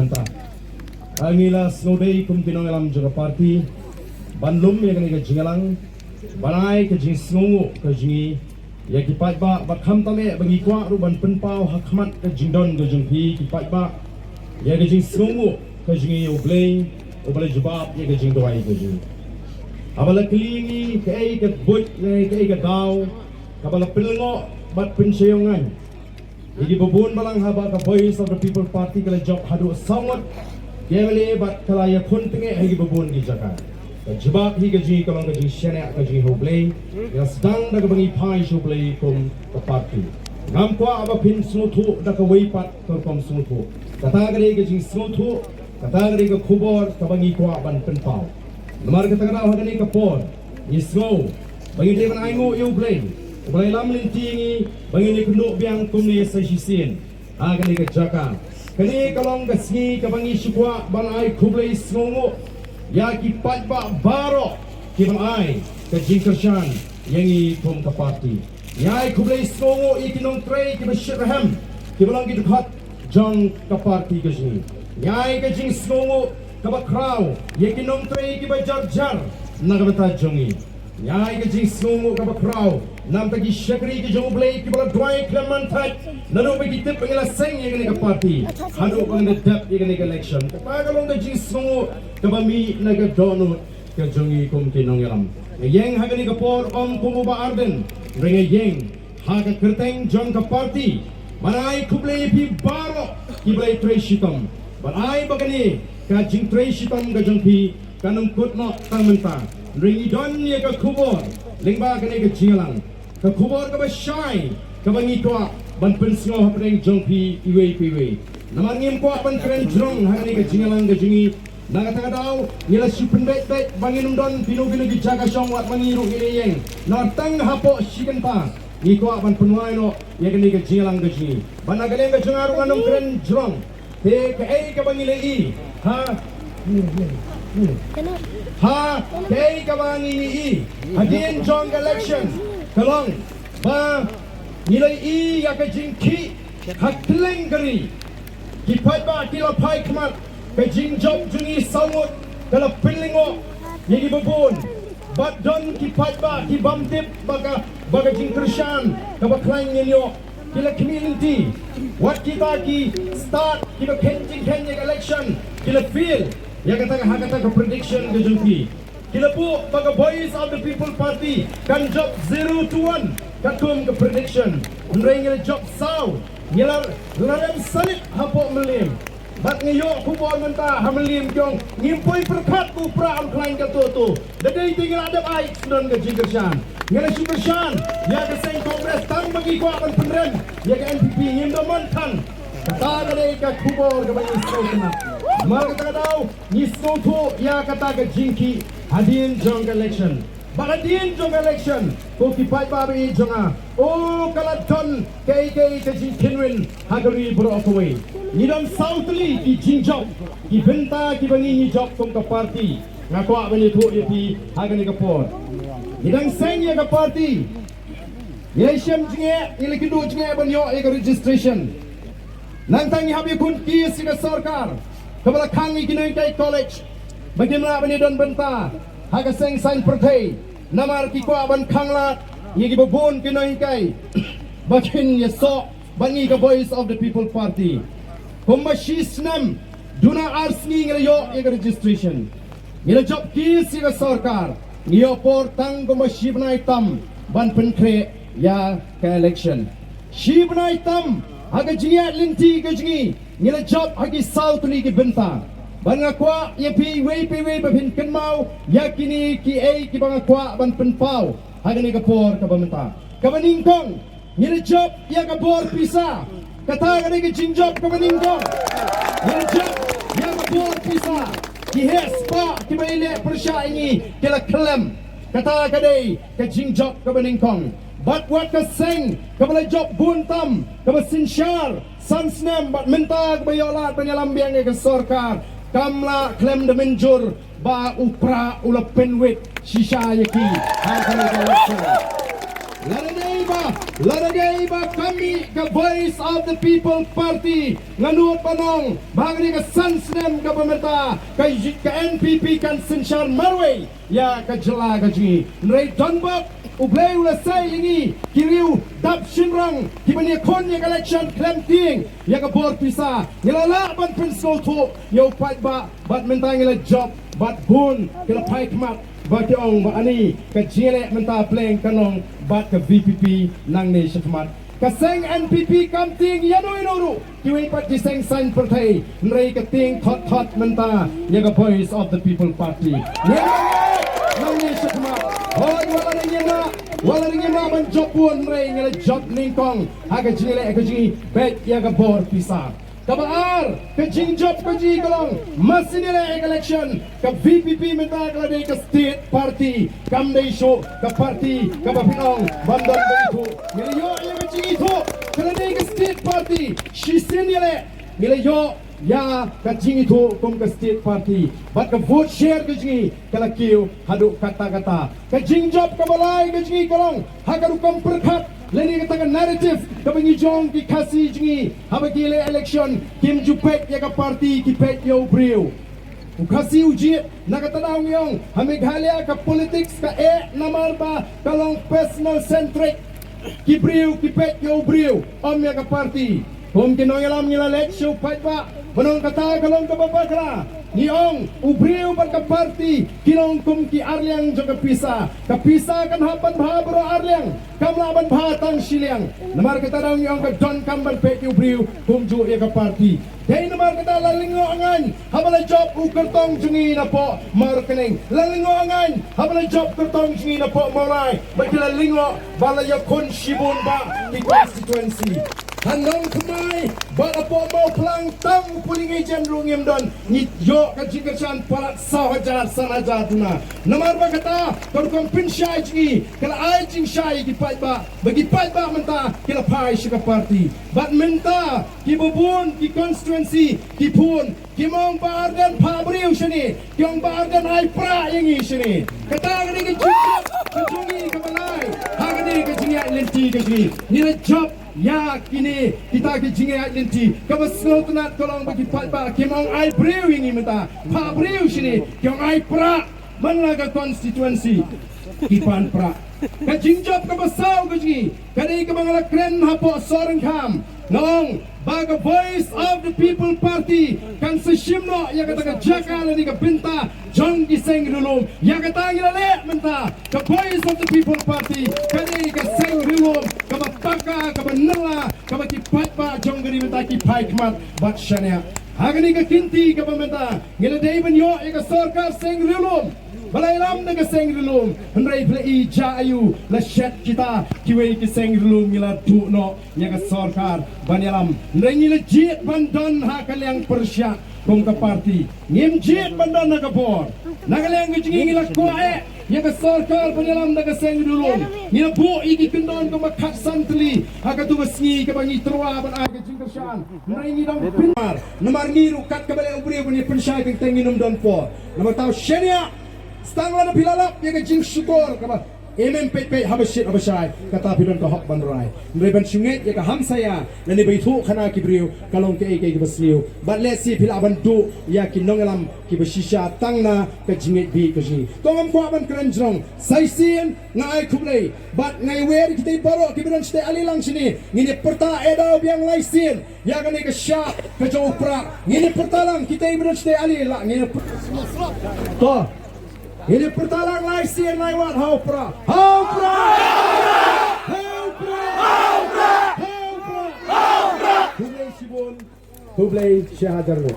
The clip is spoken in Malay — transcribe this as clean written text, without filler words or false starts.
mantap. Angila snodei kum tinong alam juga parti. Banlum yang ni ke jingalang, banai ke jing snungu ke jingi. Ya ki paidbah bakham tame bagi kuak ruban penpau hakmat ke jingdon ke jingpi ki paidbah. Ya ke jing snungu ke jingi oblei jebab ya ke jing doai ke jing. Abala kelingi ke ai ke but ke ai ke dau, kabala pelengok bat pensyongan. Jadi bubun balang haba ka voice of the people party kala job hadu sangat. Kemele bat kala ya kun tenge hagi bubun di Jakarta. Jebab hi gaji kalong gaji syana gaji hoblei. Ya sedang dak bangi pai hoblei kum ke parti. Ngam kwa aba pin smutu dak wei pat kom smutu. Kata gare gaji smutu, kata gare ke khubor ka bangi kwa ban penpau. Nomor kata kata hagani ka por. Isgo bangi devan aingo hoblei. Boleh lam lintingi bagi ni kenduk biang kum ni sesisin agan ni ke jaka kini kalong gasngi ka bangi syukwa balai kublai snongo ya ki paidbah baro ki balai ke jingkren yang i kum ka parti ya kublai snongo i kinong trei ki besyirham ki balang ki dekat jang ka parti ke sini ya ke jing snongo ka bakrau ya kinong trei ki bajar na ka bata jongi Nyai ke jing sungu ka bakrau nam tagi syakri ke jong blai ki bala dwai klemantai nanu bagi tip pengila seng ye ke parti hadu pang the dep ye ke election ka pagalong ke jing sungu ka bami na ka donu ke jongi kum kinong yalam yeng hagani ka por kumu ba Arden ringa yeng ha ka kerteng jong ka parti manai kublai pi baro ki blai treshitom banai bagani ka jing treshitom ka jong pi kanum kutno tangmenta ringi don ye ka kubor lingba kene ke jingalang ka kubor ka basyai ka bangi kwa ban pensngo hapdeng jongpi iwe namang ngim kwa ban kren jrong hangani ke jingalang ke jingi nagata daw nila supendek bangin don pinu ki jaga syong wat mangiru ile yeng na tang hapo shigenta ni kwa ban penuai no ye kene ke jingalang ke jingi ban agaleng ke jengaru anum kren jrong te ke ai ka bangi lei ha ha kay kawangi ni again jong election kalong ba nilai i ya ka jingki hakleng gari ki paidbah ki la pai kmat ka jing job jungi sawut kala pilingo yegi bubun bat don ki paidbah ki bamtip baga jingkren ka baklang nyo kila community what kita ki start ki ba jingkren election kila feel ya kata ka prediction ke jumpi kila pu baga voice of the people party kan job 0 to 1 kakum ke prediction ngel job saw ngilar larem salib hapo melim bat ngayo kubon menta hamelim jong ngimpoi perkat ku pra am klain ka tu dadai tinggal ada ai don ke jingkren ngel jingkren ya ke seng kongres tang bagi ku akan penren ya ke NPP ngim do mantan kata gade ka kubor ke bagi sokna mal kata daw ni soto ya kata ke jingki hadin jong election bagadin jong election ko ki paidbah bi jonga o kalaton ke jingkinwin hagari bro kawei ni dam southly ki jingjob ki benta ki bangi ni job kom ka parti ngakwa bani thu ye pi hagani ka por ni dang seng ye ka parti election jinge ile ki du jinge ban yo e ka registration nantang habi kun ki sina sarkar kabala kangi kinai kai college bagaimana bani don benta haga seng sign pyrthei namar ki kwa ban khangla yegi bubun kinai kai bakin yeso bangi ka voice of the people party komma shisnam duna arsni ngelo ye registration ngelo job ki sina sarkar ngio por tang komma shibnai tam ban penkre ya ka election shibnai tam haga jingieit linti ke jingi ngila job hagi south li ki benta banga kwa ye pi wei babin kenmau yakini ki ai ki banga kwa ban penpau haga ni ka por ka bamenta ka baningkong ngila job ya ka bor pisa kata ga ni ki jingjob ka baningkong ngila job ya ka bor pisa ki hes pa ki baile persya ini kila klem kata ga dei ka jingjob ka baningkong bat wat ka seng ka bala job buntam ka basinsyar sansnem bat mentag bayolat banyalambiang ke sarkar kamla klem de menjur ba upra ula penwit shisha yaki Laragay ba kami ka Voice of the People Party nganu panong bagri ka sansnem ka pemerinta ka NPP kan Sinshar Marway ya ka jela ka ji nrai donbok ublay ula sai lingi kiriu dap shinrang kibani kon ya election klem ting ya ka bor pisa ngilala ban principal to yo paidbah bat mentang ngila job bat bun kila paikmat bat ong ba ani ka jele menta pleng kanong bat ka VPP nang ni shakmat kaseng NPP kam ting yano inoru kiwi pat diseng sign pyrthei nrei ka ting thot menta ya ka Voice of the People Party nang ni shakmat hoi wala ring na ban job pun nrei ngila job ningkong aga jele ka ji bet ya ka bor pisa kabar ke jingjop ke ji kolong masinile election ke VPP menta kelade ke state party kam dei show ke party ke bapinong bandon itu ngile yo ya ke ji itu kelade ke state party shisinile ngile yo ya ke ji itu kum ke state party bat ke vote share ke ji kala kiu hadu kata-kata ke jingjop ke balai ke ji kolong hagaru kam perkhat leni katakan narrative kabangi jong ki kasi jingi habagi le election kim jupet ya ka party ki pet yo brio ukasi uji nakatanaw ngayong hamighalya ka politics ka namar ba kalong personal centric ki brio ki pet yo brio om ya ka party kung kinoyalam nila election paidbah manong kata kalong kababakra niong ubriu bar ka party kinong kum ki arliang jo kapisa kan hapan bha bro arliang kamlaban bha tang siliang namar kita daw niong ka don kamban pe ubriu kum jo ya ka party dai namar kita lalingo angan habala job u kertong jungi na po marketing lalingo angan habala job kertong jungi na po malai bakila lingo bala ya kon shibun ba ki constituency Handong kumai bala po mau pelang tang puling ejen rungim don ni yo ka jingkersan parat sahaja sanaja tuna namar ba kata kau kom pin shai ji kala ai jing shai ki paidbah bagi paidbah menta kila pai shika party bat menta ki bubun ki constituency ki pun ki mong ba Arden pa briu shini kyong ba Arden ai pra yangi shini kata ngani ki jingkren ka jungi ka balai hagani ka jingieit lenti ka ji ni job ya kini kita ke jingieit lenti kabasno tunat kolong bagi paidbah kimong ai briu ingi menta pa briu sini kyong ai pra managa constituency kipan pra ka jingjop kabasau gaji kani ka mga kren hapo sorang kam nong baga Voice of the People Party kan seshimno ya kata jakal ni ka pinta jong giseng rulum ya kata ngilale menta ka Voice of the People Party kani ka seng rulum ka mapaka ka manala ka paidbah jong gari menta ki paikmat bat shania hagani ka kinti ka pementa ngilade banyo ya ka sarkar seng rulum balailam na kaseng rilum hendrai plei ja ayu la shet kita kiwei kaseng rilum ngila tu no nya ka sarkar banyalam hendrai ngila jit bandon ha kalyang persya kong ka party ngim jit bandon na ka bor nagalyang ngijingi ngila kawei nya ka sarkar banyalam na kaseng rilum ngila bu iki kendon ka makat santli ha ka tu ngi ka bangi trwa ban aga jingkershan hendrai ngidong pinmar namar ngiru kat ka bale ubri bani pensya ka tenginum don po namar taw shenia stangla na pilalap ya ka jing syukur ka ba pet habashit habashai kata pidon ka hok banrai nreban syunget ya ka hamsaya na ni baitu khana ki briu kalong ke ke basliu but let's see pilaban du ya ki nongalam ki bashisha tangna ka jingieit bi ka ji tongam ko ban krenjrong saisin ngai kublei but ngai wer kita baro ki bidon ste alilang sini ngini perta edaw biang laisin ya ka ni ka sha ka jopra ngini pertalang kita bidon ste ali la ngini to ini pertalang laisin laiwat haupra Hublei Sibun Hublei Syahadarno